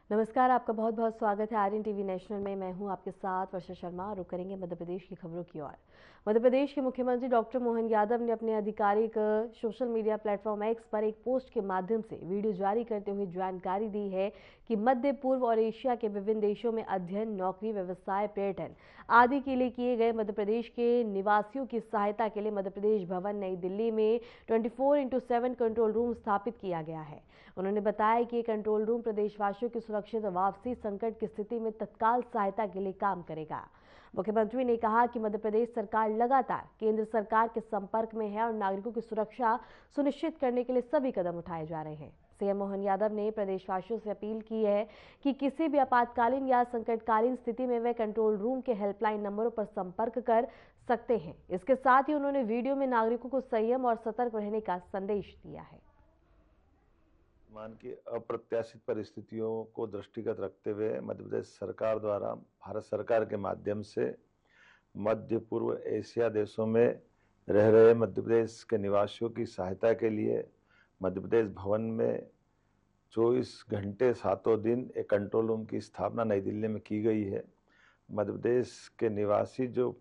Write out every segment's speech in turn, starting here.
नमस्कार, आपका बहुत बहुत स्वागत है आर्यन टीवी नेशनल में। मैं हूं आपके साथ वर्षा शर्मा। रुक करेंगे मध्य प्रदेश की खबरों की ओर। मध्य प्रदेश के मुख्यमंत्री डॉक्टर मोहन यादव ने अपने आधिकारिक सोशल मीडिया प्लेटफॉर्म एक्स पर एक पोस्ट के माध्यम से वीडियो जारी करते हुए जानकारी दी है कि मध्य पूर्व और एशिया के विभिन्न देशों में अध्ययन, नौकरी, व्यवसाय, पर्यटन आदि के लिए किए गए मध्य प्रदेश के निवासियों की सहायता के लिए मध्य प्रदेश भवन नई दिल्ली में 24/7 कंट्रोल रूम स्थापित किया गया है। उन्होंने बताया कि कंट्रोल रूम प्रदेशवासियों की सुरक्षित वापसी संकट की स्थिति में तत्काल सहायता के लिए काम करेगा। मुख्यमंत्री ने कहा कि मध्य प्रदेश सरकार लगातार केंद्र सरकार के संपर्क में है और नागरिकों की सुरक्षा सुनिश्चित करने के लिए सभी कदम उठाए जा रहे हैं। सीएम मोहन यादव ने प्रदेशवासियों से अपील की है कि किसी भी आपातकालीन या संकटकालीन स्थिति में वे कंट्रोल रूम के हेल्पलाइन नंबरों पर संपर्क कर सकते हैं। इसके साथ ही उन्होंने वीडियो में नागरिकों को संयम और सतर्क रहने का संदेश दिया है। मान की अप्रत्याशित परिस्थितियों को दृष्टिगत रखते हुए मध्य प्रदेश सरकार द्वारा भारत सरकार के माध्यम से मध्य पूर्व एशिया देशों में रह रहे मध्य प्रदेश के निवासियों की सहायता के लिए मध्य प्रदेश भवन में 24 घंटे सातों दिन एक कंट्रोल रूम की स्थापना नई दिल्ली में की गई है। मध्य प्रदेश के निवासी जो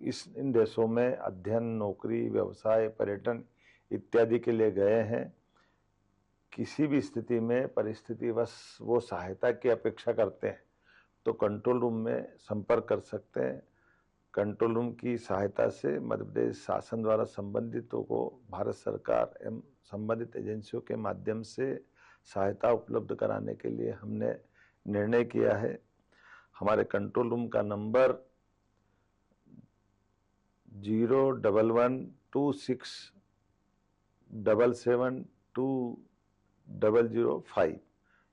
इन देशों में अध्ययन, नौकरी, व्यवसाय, पर्यटन इत्यादि के लिए गए हैं, किसी भी स्थिति में परिस्थितिवश वो सहायता की अपेक्षा करते हैं तो कंट्रोल रूम में संपर्क कर सकते हैं। कंट्रोल रूम की सहायता से मध्य प्रदेश शासन द्वारा संबंधितों को भारत सरकार एवं संबंधित एजेंसियों के माध्यम से सहायता उपलब्ध कराने के लिए हमने निर्णय किया है। हमारे कंट्रोल रूम का नंबर 01126772005,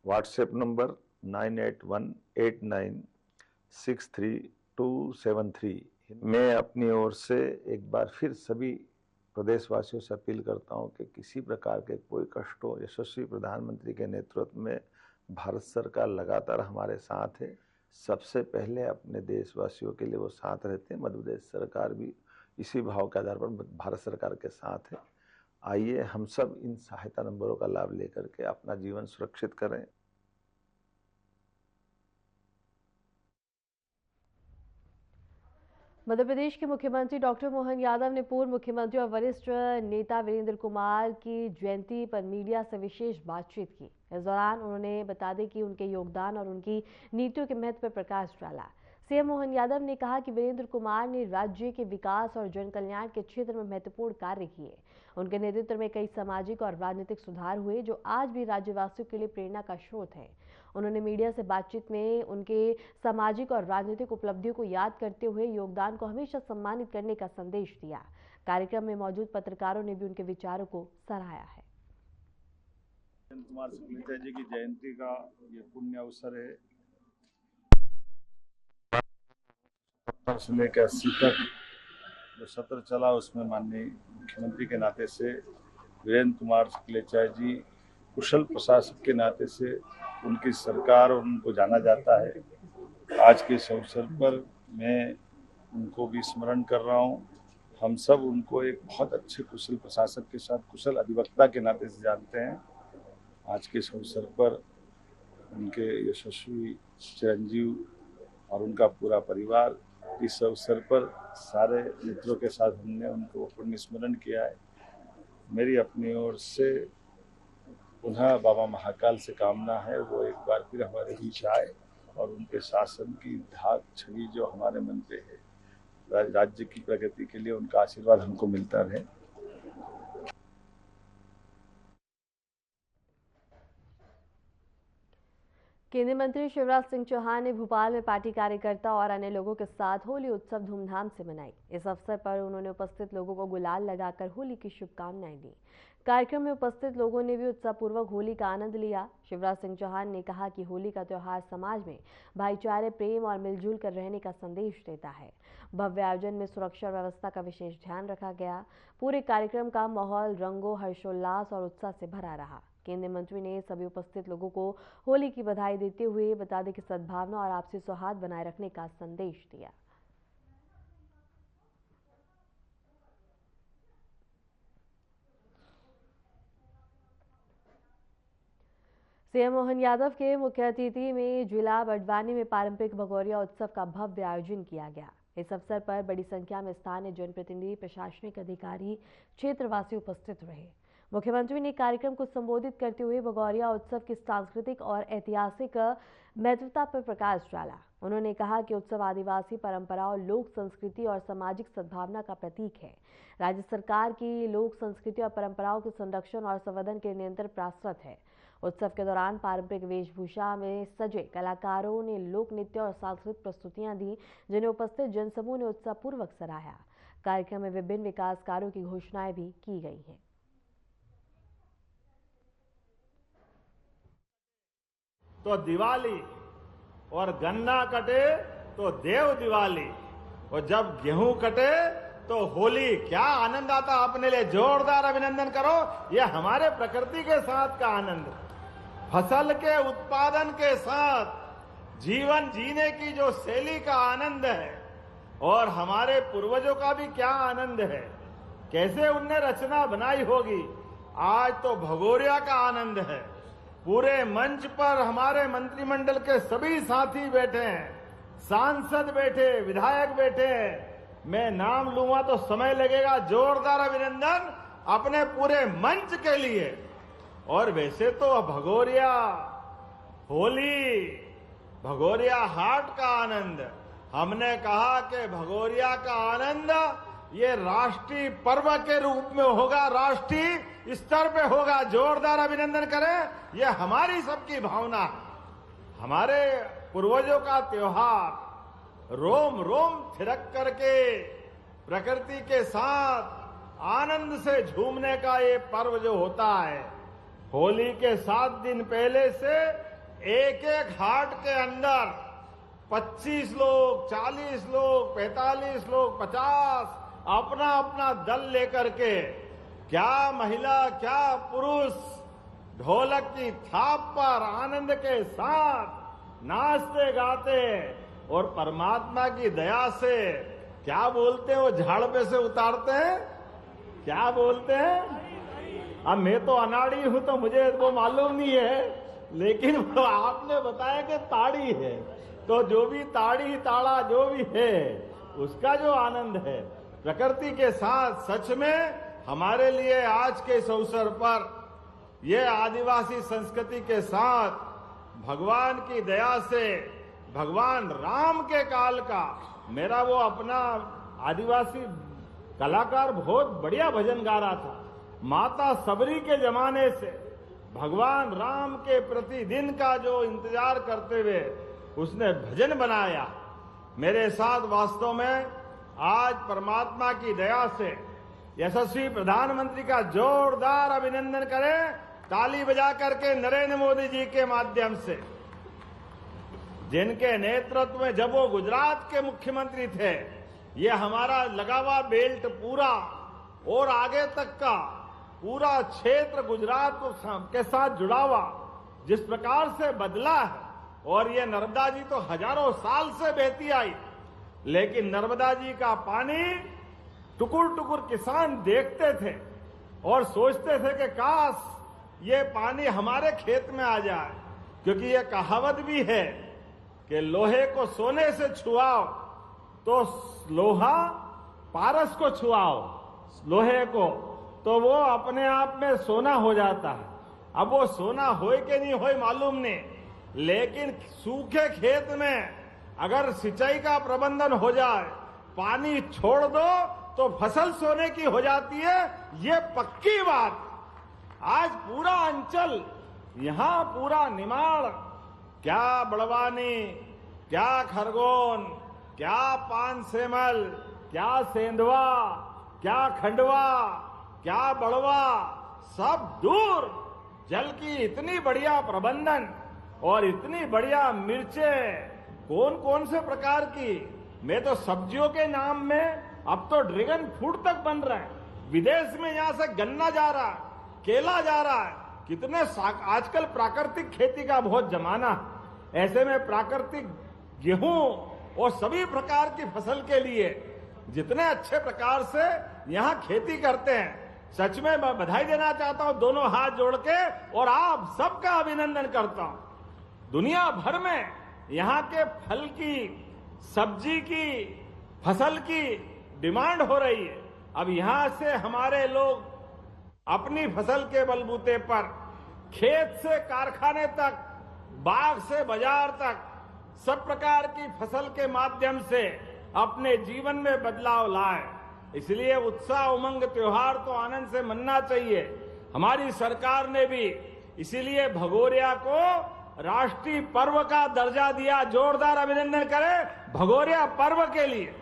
व्हाट्सएप नंबर 9818963273। मैं अपनी ओर से एक बार फिर सभी प्रदेशवासियों से अपील करता हूं कि किसी प्रकार के कोई कष्ट हो, यशस्वी प्रधानमंत्री के नेतृत्व में भारत सरकार लगातार हमारे साथ है। सबसे पहले अपने देशवासियों के लिए वो साथ रहते हैं। मध्य प्रदेश सरकार भी इसी भाव के आधार पर भारत सरकार के साथ है। आइए हम सब इन सहायता नंबरों का लाभ लेकर के अपना जीवन सुरक्षित करें। मध्य प्रदेश के मुख्यमंत्री डॉक्टर मोहन यादव ने पूर्व मुख्यमंत्री और वरिष्ठ नेता वीरेंद्र कुमार की जयंती पर मीडिया से विशेष बातचीत की। इस दौरान उन्होंने बता दें कि उनके योगदान और उनकी नीतियों के महत्व पर प्रकाश डाला। सीएम मोहन यादव ने कहा कि वीरेंद्र कुमार ने राज्य के विकास और जन कल्याण के क्षेत्र में महत्वपूर्ण कार्य किए। उनके नेतृत्व में कई सामाजिक और राजनीतिक सुधार हुए जो आज भी राज्यवासियों के लिए प्रेरणा का स्रोत है। उन्होंने मीडिया से बातचीत में उनके सामाजिक और राजनीतिक उपलब्धियों को याद करते हुए योगदान को हमेशा सम्मानित करने का संदेश दिया। कार्यक्रम में मौजूद पत्रकारों ने भी उनके विचारों को सराहा है। कुमार शुक्ला जी की जयंती का ये पुण्य अवसर है। से लेकर 80 तक जो सत्र चला उसमें माननीय मुख्यमंत्री के नाते से वीरेंद्र कुमार शुक्ला जी कुशल प्रशासक के नाते से उनकी सरकार और उनको जाना जाता है। आज के इस अवसर पर मैं उनको भी स्मरण कर रहा हूँ। हम सब उनको एक बहुत अच्छे कुशल प्रशासक के साथ कुशल अधिवक्ता के नाते से जानते हैं। आज के इस अवसर पर उनके यशस्वी चिरंजीव और उनका पूरा परिवार, इस अवसर पर सारे मित्रों के साथ हमने उनको पुण्य स्मरण किया है। मेरी अपनी ओर से पुनः बाबा महाकाल से कामना है वो एक बार फिर हमारे बीच आए और उनके शासन की धाक छवि जो हमारे मन पे है, राज्य की प्रगति के लिए उनका आशीर्वाद हमको मिलता रहे। केंद्रीय मंत्री शिवराज सिंह चौहान ने भोपाल में पार्टी कार्यकर्ता और अन्य लोगों के साथ होली उत्सव धूमधाम से मनाई। इस अवसर पर उन्होंने उपस्थित लोगों को गुलाल लगाकर होली की शुभकामनाएं दी। कार्यक्रम में उपस्थित लोगों ने भी उत्साहपूर्वक होली का आनंद लिया। शिवराज सिंह चौहान ने कहा कि होली का त्योहार समाज में भाईचारे, प्रेम और मिलजुल कर रहने का संदेश देता है। भव्य आयोजन में सुरक्षा व्यवस्था का विशेष ध्यान रखा गया। पूरे कार्यक्रम का माहौल रंगों, हर्षोल्लास और उत्साह से भरा रहा। केंद्रीय मंत्री ने सभी उपस्थित लोगों को होली की बधाई देते हुए बता दें कि सद्भावना और आपसी सौहार्द बनाए रखने का संदेश दिया। सीएम मोहन यादव के मुख्य अतिथि में जिला बड़वानी में पारंपरिक भगोरिया उत्सव का भव्य आयोजन किया गया। इस अवसर पर बड़ी संख्या में स्थानीय जनप्रतिनिधि, प्रशासनिक अधिकारी, क्षेत्रवासी उपस्थित रहे। मुख्यमंत्री ने कार्यक्रम को संबोधित करते हुए भगोरिया उत्सव की सांस्कृतिक और ऐतिहासिक महत्वता पर प्रकाश डाला। उन्होंने कहा कि उत्सव आदिवासी परंपराओं, लोक संस्कृति और सामाजिक सद्भावना का प्रतीक है। राज्य सरकार की लोक संस्कृति और परंपराओं के संरक्षण और संवर्धन के निरंतर प्रयासरत है। उत्सव के दौरान पारंपरिक वेशभूषा में सजे कलाकारों ने लोक नृत्य और सांस्कृतिक प्रस्तुतियां दी, जिन्हें उपस्थित जनसमूह ने उत्साहपूर्वक सराहा। कार्यक्रम में विभिन्न विकास कार्यों की घोषणाएं भी की गई हैं। तो दिवाली और गन्ना कटे तो देव दिवाली, और जब गेहूं कटे तो होली। क्या आनंद आता, अपने लिए जोरदार अभिनंदन करो। यह हमारे प्रकृति के साथ का आनंद, फसल के उत्पादन के साथ जीवन जीने की जो शैली का आनंद है, और हमारे पूर्वजों का भी क्या आनंद है, कैसे उनने रचना बनाई होगी। आज तो भगोरिया का आनंद है। पूरे मंच पर हमारे मंत्रिमंडल के सभी साथी बैठे हैं, सांसद बैठे, विधायक बैठे हैं। मैं नाम लूंगा तो समय लगेगा। जोरदार अभिनंदन अपने पूरे मंच के लिए। और वैसे तो भगोरिया होली, भगोरिया हाट का आनंद, हमने कहा कि भगोरिया का आनंद ये राष्ट्रीय पर्व के रूप में होगा, राष्ट्रीय स्तर पे होगा। जोरदार अभिनंदन करें। ये हमारी सबकी भावना है। हमारे पूर्वजों का त्योहार, रोम रोम थिरक करके प्रकृति के साथ आनंद से झूमने का ये पर्व जो होता है, होली के 7 दिन पहले से एक एक हाट के अंदर 25 लोग, 40 लोग, 45 लोग, 50 अपना अपना दल लेकर के, क्या महिला क्या पुरुष, ढोलक की थाप पर आनंद के साथ नाचते गाते, और परमात्मा की दया से क्या बोलते हैं, वो झाड़ पे से उतारते हैं, क्या बोलते हैं। अब मैं तो अनाड़ी हूं तो मुझे वो मालूम नहीं है, लेकिन वो आपने बताया कि ताड़ी है, तो जो भी ताड़ी ताड़ा जो भी है उसका जो आनंद है प्रकृति के साथ, सच में हमारे लिए आज के इस अवसर पर ये आदिवासी संस्कृति के साथ भगवान की दया से, भगवान राम के काल का, मेरा वो अपना आदिवासी कलाकार बहुत बढ़िया भजन गा रहा था। माता सबरी के जमाने से भगवान राम के प्रतिदिन का जो इंतजार करते हुए उसने भजन बनाया। मेरे साथ वास्तव में आज परमात्मा की दया से यशस्वी प्रधानमंत्री का जोरदार अभिनंदन करें, ताली बजा करके नरेंद्र मोदी जी के माध्यम से, जिनके नेतृत्व में जब वो गुजरात के मुख्यमंत्री थे, ये हमारा लगा हुआ बेल्ट पूरा और आगे तक का पूरा क्षेत्र गुजरात के साथ जुड़ा हुआ जिस प्रकार से बदला है। और ये नर्मदा जी तो हजारों साल से बहती आई, लेकिन नर्मदा जी का पानी टुकुर टुकुर किसान देखते थे और सोचते थे कि काश ये पानी हमारे खेत में आ जाए, क्योंकि ये कहावत भी है कि लोहे को सोने से छुआओ तो लोहा पारस को छुआओ लोहे को, तो वो अपने आप में सोना हो जाता है। अब वो सोना होए कि नहीं होए मालूम नहीं, लेकिन सूखे खेत में अगर सिंचाई का प्रबंधन हो जाए, पानी छोड़ दो तो फसल सोने की हो जाती है। ये पक्की बात। आज पूरा अंचल, यहाँ पूरा निमाड़, क्या बड़वानी, क्या खरगोन, क्या पानसेमल, क्या सेंधवा, क्या खंडवा, क्या बड़वा, सब दूर जल की इतनी बढ़िया प्रबंधन और इतनी बढ़िया मिर्चें, कौन कौन से प्रकार की। मैं तो सब्जियों के नाम में अब तो ड्रैगन फ्रूट तक बन रहा है, विदेश में यहाँ से गन्ना जा रहा है, केला जा रहा है। कितने आजकल प्राकृतिक खेती का बहुत जमाना है। ऐसे में प्राकृतिक गेहूं और सभी प्रकार की फसल के लिए जितने अच्छे प्रकार से यहाँ खेती करते हैं, सच में मैं बधाई देना चाहता हूं दोनों हाथ जोड़ के और आप सबका अभिनंदन करता हूं। दुनिया भर में यहां के फल की, सब्जी की, फसल की डिमांड हो रही है। अब यहां से हमारे लोग अपनी फसल के बलबूते पर खेत से कारखाने तक, बाग से बाजार तक सब प्रकार की फसल के माध्यम से अपने जीवन में बदलाव लाए। इसलिए उत्साह, उमंग, त्योहार तो आनंद से मनना चाहिए। हमारी सरकार ने भी इसीलिए भगोरिया को राष्ट्रीय पर्व का दर्जा दिया। जोरदार अभिनंदन करें भगोरिया पर्व के लिए।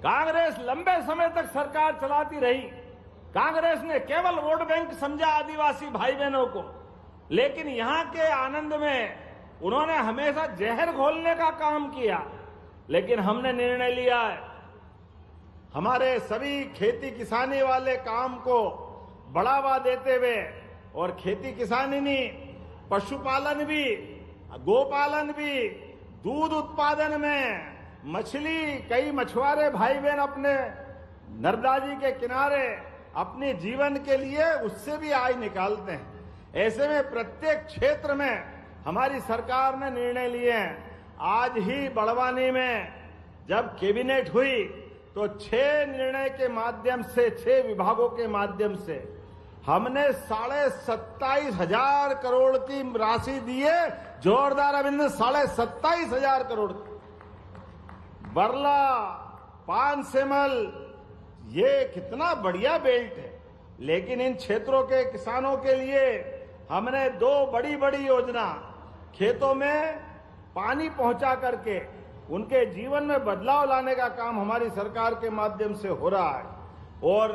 कांग्रेस लंबे समय तक सरकार चलाती रही। कांग्रेस ने केवल वोट बैंक समझा आदिवासी भाई बहनों को, लेकिन यहां के आनंद में उन्होंने हमेशा जहर घोलने का काम किया। लेकिन हमने निर्णय लिया है, हमारे सभी खेती किसानी वाले काम को बढ़ावा देते हुए, और खेती किसानी नहीं, पशुपालन भी, गोपालन भी, दूध उत्पादन में, मछली, कई मछुआरे भाई बहन अपने नर्मदा जी के किनारे अपने जीवन के लिए उससे भी आय निकालते हैं। ऐसे में प्रत्येक क्षेत्र में हमारी सरकार ने निर्णय लिए हैं। आज ही बड़वानी में जब कैबिनेट हुई तो 6 निर्णय के माध्यम से, 6 विभागों के माध्यम से हमने 27,500 करोड़ की राशि दी है। जोरदार अभिनंदन। 27,500 करोड़। बरला, पानसेमल, ये कितना बढ़िया बेल्ट है। लेकिन इन क्षेत्रों के किसानों के लिए हमने 2 बड़ी बड़ी योजना, खेतों में पानी पहुंचा करके उनके जीवन में बदलाव लाने का काम हमारी सरकार के माध्यम से हो रहा है। और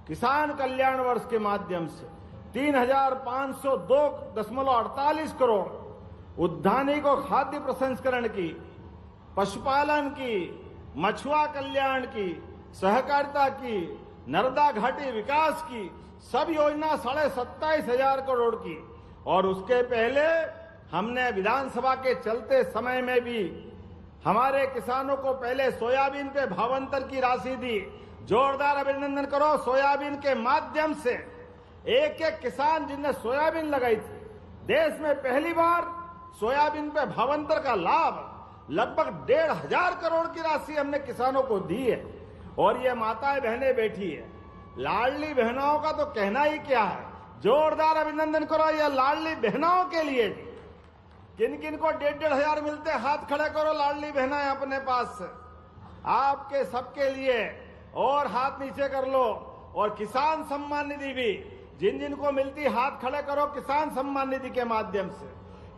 किसान कल्याण वर्ष के माध्यम से 3,502.48 करोड़ उद्यानिकी को खाद्य प्रसंस्करण की, पशुपालन की, मछुआ कल्याण की, सहकारिता की, नर्मदा घाटी विकास की सब योजना 27,500 करोड़ की। और उसके पहले हमने विधानसभा के चलते समय में भी हमारे किसानों को पहले सोयाबीन पे भावांतर की राशि दी। जोरदार अभिनंदन करो। सोयाबीन के माध्यम से एक एक किसान जिनने सोयाबीन लगाई थी, देश में पहली बार सोयाबीन पे भावांतर का लाभ लगभग 1,500 करोड़ की राशि हमने किसानों को दी है। और ये माताएं बहनें बैठी है, लाडली बहनाओं का तो कहना ही क्या है। जोरदार अभिनंदन करो ये लाडली बहनाओं के लिए। किन किन को 1,500 मिलते, हाथ खड़े करो। लाडली बहनाएं अपने पास से आपके सबके लिए, और हाथ नीचे कर लो। और किसान सम्मान निधि भी जिन जिन को मिलती, हाथ खड़े करो किसान सम्मान निधि के माध्यम से।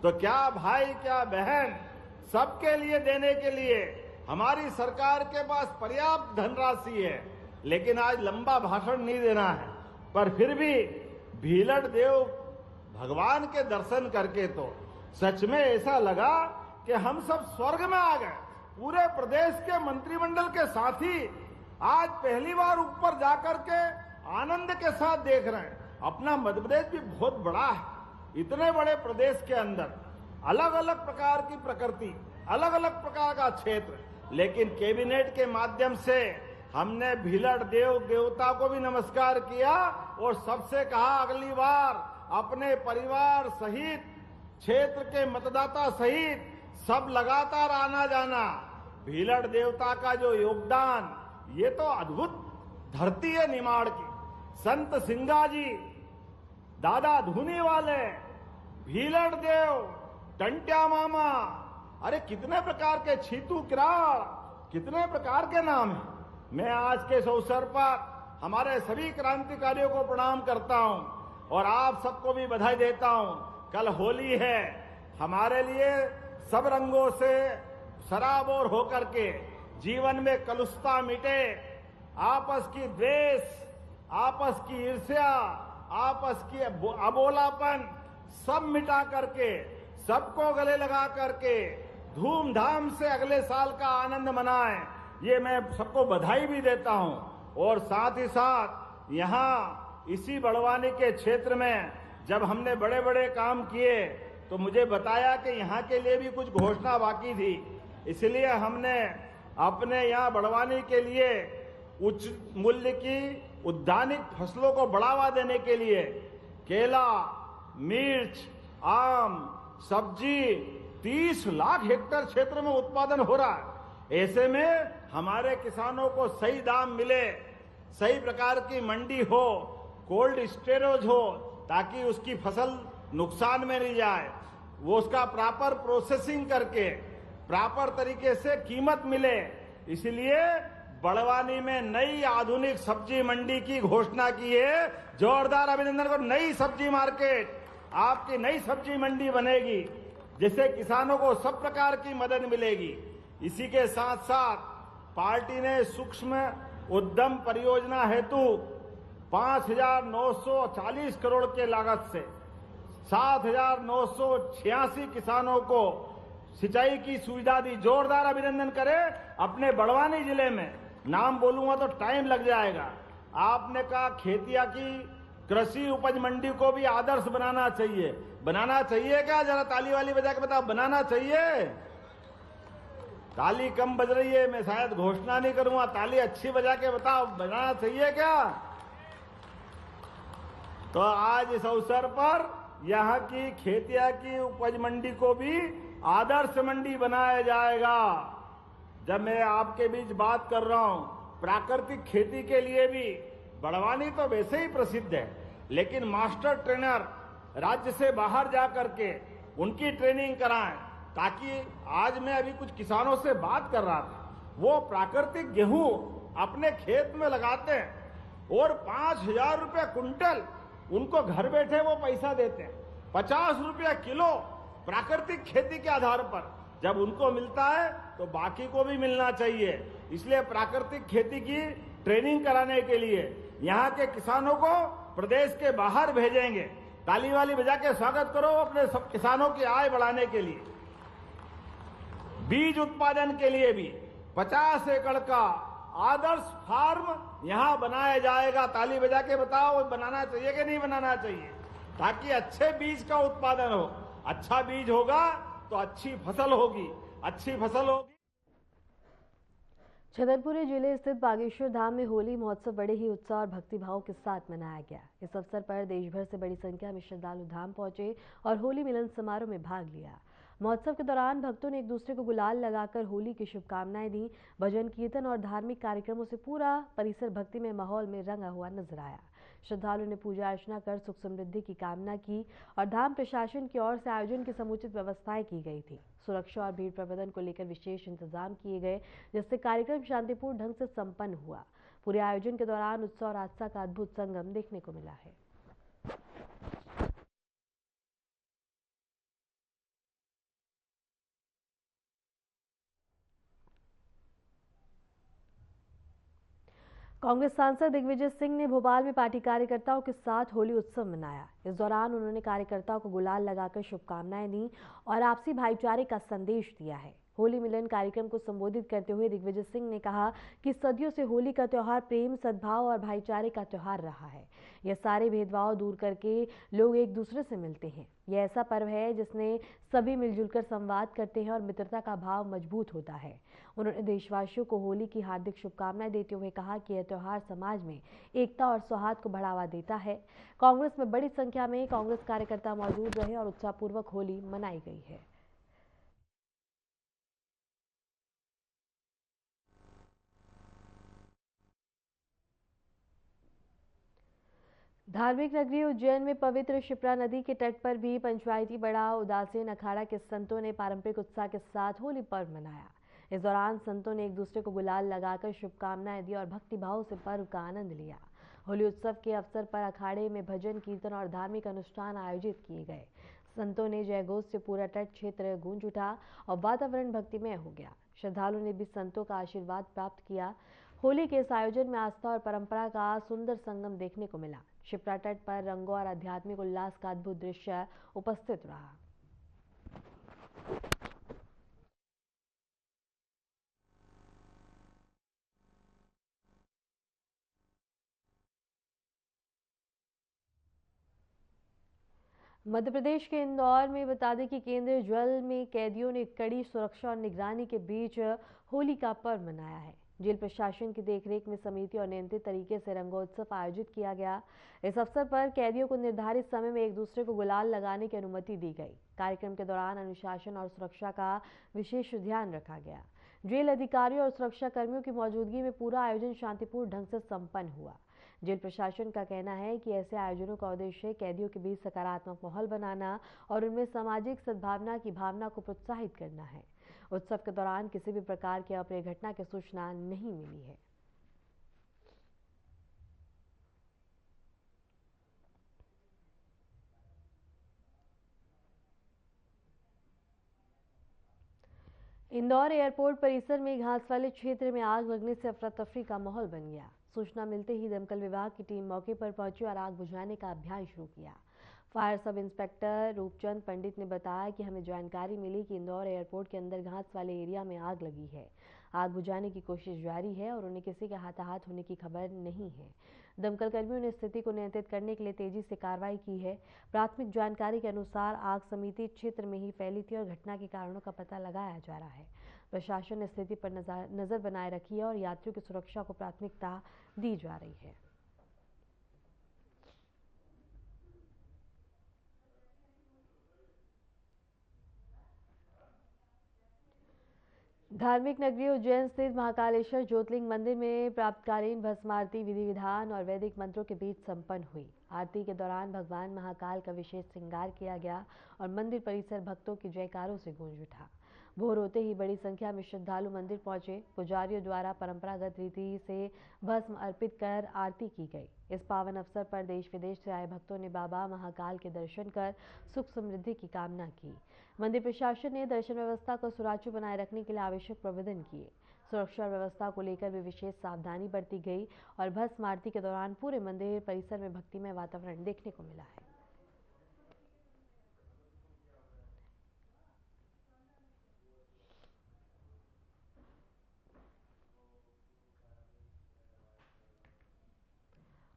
तो क्या भाई, क्या बहन, सबके लिए देने के लिए हमारी सरकार के पास पर्याप्त धनराशि है। लेकिन आज लंबा भाषण नहीं देना है, पर फिर भी भीलड़ देव भगवान के दर्शन करके तो सच में ऐसा लगा कि हम सब स्वर्ग में आ गए। पूरे प्रदेश के मंत्रिमंडल के साथी आज पहली बार ऊपर जाकर के आनंद के साथ देख रहे हैं। अपना मध्य प्रदेश भी बहुत बड़ा है। इतने बड़े प्रदेश के अंदर अलग अलग प्रकार की प्रकृति, अलग अलग प्रकार का क्षेत्र, लेकिन कैबिनेट के माध्यम से हमने भीलड़ देव देवता को भी नमस्कार किया और सबसे कहा अगली बार अपने परिवार सहित, क्षेत्र के मतदाता सहित सब लगातार आना जाना। भीलड़ देवता का जो योगदान, ये तो अद्भुत धरती है निमाड़ की। संत सिंगा जी, दादा धुनी वाले, भीलड़ देव, टंट्या मामा, अरे कितने प्रकार के, छीतू किराड़, कितने प्रकार के नाम हैं। मैं आज के इस अवसर पर हमारे सभी क्रांतिकारियों को प्रणाम करता हूं और आप सबको भी बधाई देता हूं। कल होली है, हमारे लिए सब रंगों से सराबोर होकर के जीवन में कलुषता मिटे, आपस की द्वेष, आपस की ईर्ष्या, आपस की अबोलापन सब मिटा करके, सबको गले लगा करके धूमधाम से अगले साल का आनंद मनाएं। ये मैं सबको बधाई भी देता हूं। और साथ ही साथ यहाँ इसी बड़वानी के क्षेत्र में जब हमने बड़े बड़े काम किए तो मुझे बताया कि यहाँ के लिए भी कुछ घोषणा बाकी थी, इसलिए हमने अपने यहाँ बड़वानी के लिए उच्च मूल्य की उद्यानिक फसलों को बढ़ावा देने के लिए केला, मिर्च, आम, सब्जी 30 लाख हेक्टेयर क्षेत्र में उत्पादन हो रहा है। ऐसे में हमारे किसानों को सही दाम मिले, सही प्रकार की मंडी हो, कोल्ड स्टोरेज हो, ताकि उसकी फसल नुकसान में नहीं जाए, वो उसका प्रॉपर प्रोसेसिंग करके प्रॉपर तरीके से कीमत मिले। इसलिए बड़वानी में नई आधुनिक सब्जी मंडी की घोषणा की है। जोरदार अभिनंदन करो। नई सब्जी मार्केट, आपकी नई सब्जी मंडी बनेगी, जिससे किसानों को सब प्रकार की मदद मिलेगी। इसी के साथ साथ पार्टी ने सूक्ष्म उद्यम परियोजना हेतु 5,940 करोड़ के लागत से 7,986 किसानों को सिंचाई की सुविधा दी। जोरदार अभिनंदन करें। अपने बड़वानी जिले में नाम बोलूंगा तो टाइम लग जाएगा। आपने कहा खेतिया की कृषि उपज मंडी को भी आदर्श बनाना चाहिए। बनाना चाहिए क्या? जरा ताली वाली बजा के बताओ, बनाना चाहिए? ताली कम बज रही है, मैं शायद घोषणा नहीं करूंगा। ताली अच्छी बजा के बताओ, बनाना चाहिए क्या? तो आज इस अवसर पर यहाँ की खेतिया की उपज मंडी को भी आदर्श मंडी बनाया जाएगा। जब मैं आपके बीच बात कर रहा हूं, प्राकृतिक खेती के लिए भी बड़वानी तो वैसे ही प्रसिद्ध है, लेकिन मास्टर ट्रेनर राज्य से बाहर जा करके उनकी ट्रेनिंग कराएं, ताकि आज मैं अभी कुछ किसानों से बात कर रहा था, वो प्राकृतिक गेहूं अपने खेत में लगाते हैं और 5,000 रुपये कुंटल उनको घर बैठे वो पैसा देते हैं। 50 रुपया किलो प्राकृतिक खेती के आधार पर जब उनको मिलता है तो बाकी को भी मिलना चाहिए। इसलिए प्राकृतिक खेती की ट्रेनिंग कराने के लिए यहाँ के किसानों को प्रदेश के बाहर भेजेंगे। ताली वाली बजा के स्वागत करो अपने सब किसानों की आय बढ़ाने के लिए। बीज उत्पादन के लिए भी 50 एकड़ का आदर्श फार्म यहाँ बनाया जाएगा। ताली बजा के बताओ, बनाना चाहिए कि नहीं बनाना चाहिए? ताकि अच्छे बीज का उत्पादन हो। अच्छा बीज होगा तो अच्छी फसल होगी, अच्छी फसल होगी। छतरपुर जिले स्थित बागेश्वर धाम में होली महोत्सव बड़े ही उत्साह और भक्तिभाव के साथ मनाया गया। इस अवसर पर देश भर से बड़ी संख्या में श्रद्धालु धाम पहुंचे और होली मिलन समारोह में भाग लिया। महोत्सव के दौरान भक्तों ने एक दूसरे को गुलाल लगाकर होली की शुभकामनाएं दी। भजन कीर्तन और धार्मिक कार्यक्रमों से पूरा परिसर भक्तिमय माहौल में रंगा हुआ नजर आया। श्रद्धालुओं ने पूजा अर्चना कर सुख समृद्धि की कामना की और धाम प्रशासन की ओर से आयोजन की समुचित व्यवस्थाएं की गई थी। सुरक्षा और भीड़ प्रबंधन को लेकर विशेष इंतजाम किए गए, जिससे कार्यक्रम शांतिपूर्ण ढंग से संपन्न हुआ। पूरे आयोजन के दौरान उत्साह और आस्था का अद्भुत संगम देखने को मिला है। कांग्रेस सांसद दिग्विजय सिंह ने भोपाल में पार्टी कार्यकर्ताओं के साथ होली उत्सव मनाया। इस दौरान उन्होंने कार्यकर्ताओं को गुलाल लगाकर शुभकामनाएं दी और आपसी भाईचारे का संदेश दिया है। होली मिलन कार्यक्रम को संबोधित करते हुए दिग्विजय सिंह ने कहा कि सदियों से होली का त्यौहार प्रेम, सद्भाव और भाईचारे का त्यौहार रहा है। यह सारे भेदभाव दूर करके लोग एक दूसरे से मिलते हैं। यह ऐसा पर्व है जिसमें सभी मिलजुल कर संवाद करते हैं और मित्रता का भाव मजबूत होता है। उन्होंने देशवासियों को होली की हार्दिक शुभकामनाएं देते हुए कहा कि यह त्यौहार समाज में एकता और सौहार्द को बढ़ावा देता है। कांग्रेस में बड़ी संख्या में कांग्रेस कार्यकर्ता मौजूद रहे और उत्साहपूर्वक होली मनाई गई है। धार्मिक नगरी उज्जैन में पवित्र शिप्रा नदी के तट पर भी पंचायती बड़ा उदासीन अखाड़ा के संतों ने पारंपरिक उत्साह के साथ होली पर्व मनाया। इस दौरान संतों ने एक दूसरे को गुलाल लगाकर शुभकामनाएं दी और भक्तिभाव से पर्व का आनंद लिया। होली उत्सव के अवसर पर अखाड़े में भजन कीर्तन और धार्मिक अनुष्ठान आयोजित किए गए। संतों ने जयघोष से पूरा तट क्षेत्र गूंज उठा और वातावरण भक्तिमय हो गया। श्रद्धालुओं ने भी संतों का आशीर्वाद प्राप्त किया। होली के इस आयोजन में आस्था और परंपरा का सुंदर संगम देखने को मिला। शिप्रा तट पर रंगों और आध्यात्मिक उल्लास का अद्भुत दृश्य उपस्थित रहा। मध्य प्रदेश के इंदौर में बता दें कि केंद्रीय जेल में कैदियों ने कड़ी सुरक्षा और निगरानी के बीच होली का पर्व मनाया है। जेल प्रशासन की देखरेख में समिति और नियंत्रित तरीके से रंगोत्सव आयोजित किया गया। इस अवसर पर कैदियों को निर्धारित समय में एक दूसरे को गुलाल लगाने की अनुमति दी गई। कार्यक्रम के दौरान अनुशासन और सुरक्षा का विशेष ध्यान रखा गया। जेल अधिकारियों और सुरक्षा कर्मियों की मौजूदगी में पूरा आयोजन शांतिपूर्ण ढंग से संपन्न हुआ। जेल प्रशासन का कहना है कि ऐसे आयोजनों का उद्देश्य कैदियों के बीच सकारात्मक माहौल बनाना और उनमें सामाजिक सद्भावना की भावना को प्रोत्साहित करना है। उत्सव के दौरान किसी भी प्रकार की अप्रिय घटना की सूचना नहीं मिली है। इंदौर एयरपोर्ट परिसर में घास वाले क्षेत्र में आग लगने से अफरा तफरी का माहौल बन गया। सूचना मिलते ही दमकल विभाग की टीम मौके पर पहुंची और आग बुझाने का अभियान शुरू किया। फायर सब इंस्पेक्टर रूपचंद पंडित ने बताया कि हमें जानकारी मिली कि इंदौर एयरपोर्ट के अंदर घास वाले एरिया में आग लगी है। आग बुझाने की कोशिश जारी है और उन्हें किसी के हाथाहाथ होने की खबर नहीं है। दमकल कर्मियों ने स्थिति को नियंत्रित करने के लिए तेजी से कार्रवाई की है। प्राथमिक जानकारी के अनुसार आग समिति क्षेत्र में ही फैली थी और घटना के कारणों का पता लगाया जा रहा है। प्रशासन ने स्थिति पर नजर बनाए रखी है और यात्रियों की सुरक्षा को प्राथमिकता दी जा रही है। धार्मिक नगरी उज्जैन स्थित महाकालेश्वर ज्योतिर्लिंग मंदिर में प्रातःकालीन भस्म आरती विधि विधान और वैदिक मंत्रों के बीच संपन्न हुई। आरती के दौरान भगवान महाकाल का विशेष श्रृंगार किया गया और मंदिर परिसर भक्तों के जयकारों से गूंज उठा। भोर होते ही बड़ी संख्या में श्रद्धालु मंदिर पहुंचे। पुजारियों द्वारा परंपरागत रीति से भस्म अर्पित कर आरती की गई। इस पावन अवसर पर देश विदेश से आए भक्तों ने बाबा महाकाल के दर्शन कर सुख समृद्धि की कामना की। मंदिर प्रशासन ने दर्शन व्यवस्था को सुचारू बनाए रखने के लिए आवश्यक प्रबंधन किए। सुरक्षा व्यवस्था को लेकर भी विशेष सावधानी बरती गई और भस्म आरती के दौरान पूरे मंदिर परिसर में भक्तिमय वातावरण देखने को मिला है।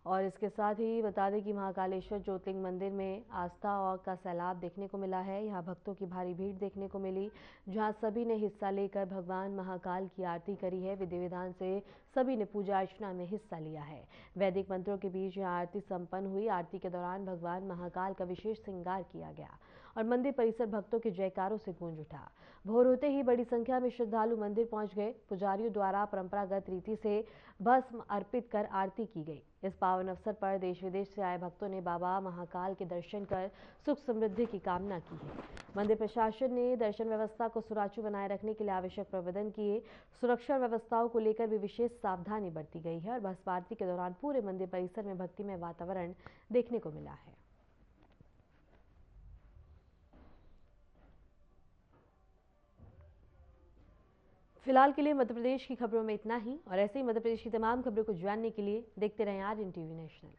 और इसके साथ ही बता दें कि महाकालेश्वर ज्योतिर्लिंग मंदिर में आस्था और का सैलाब देखने को मिला है। यहाँ भक्तों की भारी भीड़ देखने को मिली, जहाँ सभी ने हिस्सा लेकर भगवान महाकाल की आरती करी है। विधि विधान से सभी ने पूजा अर्चना में हिस्सा लिया है। वैदिक मंत्रों के बीच यहाँ आरती संपन्न हुई। आरती के दौरान भगवान महाकाल का विशेष श्रृंगार किया गया और मंदिर परिसर भक्तों के जयकारों से गूंज उठा। भोर होते ही बड़ी संख्या में श्रद्धालु मंदिर पहुंच गए। पुजारियों द्वारा परंपरागत रीति से भस्म अर्पित कर आरती की गई। इस पावन अवसर पर देश विदेश से आए भक्तों ने बाबा महाकाल के दर्शन कर सुख समृद्धि की कामना की है। मंदिर प्रशासन ने दर्शन व्यवस्था को सुचारू बनाए रखने के लिए आवश्यक प्रबंधन किए। सुरक्षा व्यवस्थाओं को लेकर भी विशेष सावधानी बरती गई है और भस्म आरती के दौरान पूरे मंदिर परिसर में भक्तिमय वातावरण देखने को मिला है। फिलहाल के लिए मध्य प्रदेश की खबरों में इतना ही और ऐसे ही मध्य प्रदेश की तमाम खबरों को जानने के लिए देखते रहें आरएन टीवी नेशनल।